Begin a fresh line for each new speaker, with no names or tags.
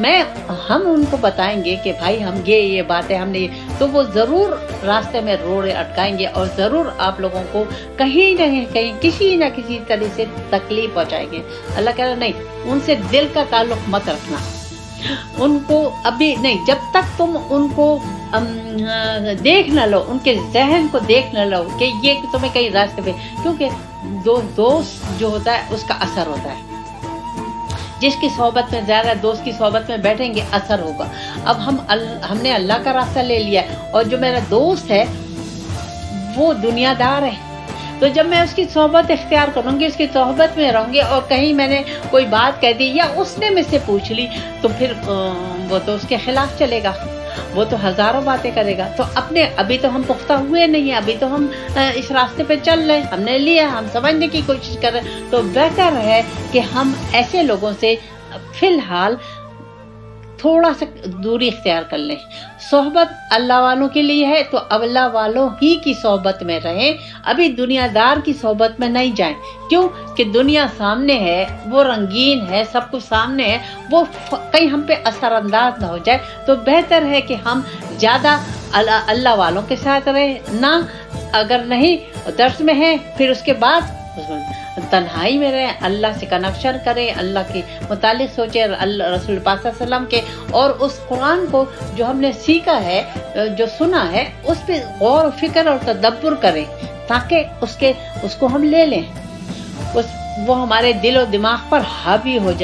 میں ہم ان کو بتائیں گے کہ بھائی ہم یہ باتیں ہم نے، تو وہ ضرور راستے میں روڑے اٹکائیں گے اور ضرور آپ لوگوں کو کہیں نہ کہیں کسی نہ کسی طرح سے تکلیف پہنچائیں گے۔ اللہ کہہ رہا نہیں، ان سے دل کا تعلق مت رکھنا، ان کو ابھی نہیں، جب تک تم ان کو دیکھ نہ لو، ان کے ذہن کو دیکھ نہ لو کہ یہ تمہیں کہیں راستے پہ، کیونکہ دوست جو ہوتا ہے اس کا اثر ہوتا ہے، جس کی صحبت میں زیادہ دوست کی صحبت میں بیٹھیں گے اثر ہوگا۔ اب ہم نے اللہ کا راستہ لے لیا اور جو میرا دوست ہے وہ دنیا دار ہے، تو جب میں اس کی صحبت اختیار کروں گی، اس کی صحبت میں رہوں گی اور کہیں میں نے کوئی بات کہہ دی یا اس نے مجھ سے پوچھ لی تو پھر وہ تو اس کے خلاف چلے گا، وہ تو ہزاروں باتیں کرے گا۔ تو ابھی تو ہم پختہ ہوئے نہیں ہیں، ابھی تو ہم اس راستے پہ چل رہے، ہم نے لیا، ہم سمجھنے کی کوشش کر رہے، تو بہتر ہے کہ ہم ایسے لوگوں سے فی الحال تھوڑا سا دوری اختیار کر لیں۔ صحبت اللہ والوں کے لیے ہے تو اللہ والوں ہی کی صحبت میں رہیں، ابھی دنیا دار کی صحبت میں نہیں جائیں۔ کیوں کہ دنیا سامنے ہے، وہ رنگین ہے، سب کچھ سامنے ہے، وہ کہیں ہم پہ اثر انداز نہ ہو جائے، تو بہتر ہے کہ ہم زیادہ اللہ والوں کے ساتھ رہیں، نہ اگر نہیں درس میں ہیں پھر اس کے بعد تنہائی میں رہیں، اللہ سے کنیکشن کریں، اللہ کے متعلق سوچیں، اللہ رسول پاک صلی اللہ علیہ وسلم کے اور اس قرآن کو جو ہم نے سیکھا ہے، جو سنا ہے، اس پہ غور و فکر اور تدبر کریں تاکہ اس کو ہم لے لیں، وہ ہمارے دل و دماغ پر حاوی ہو جائے۔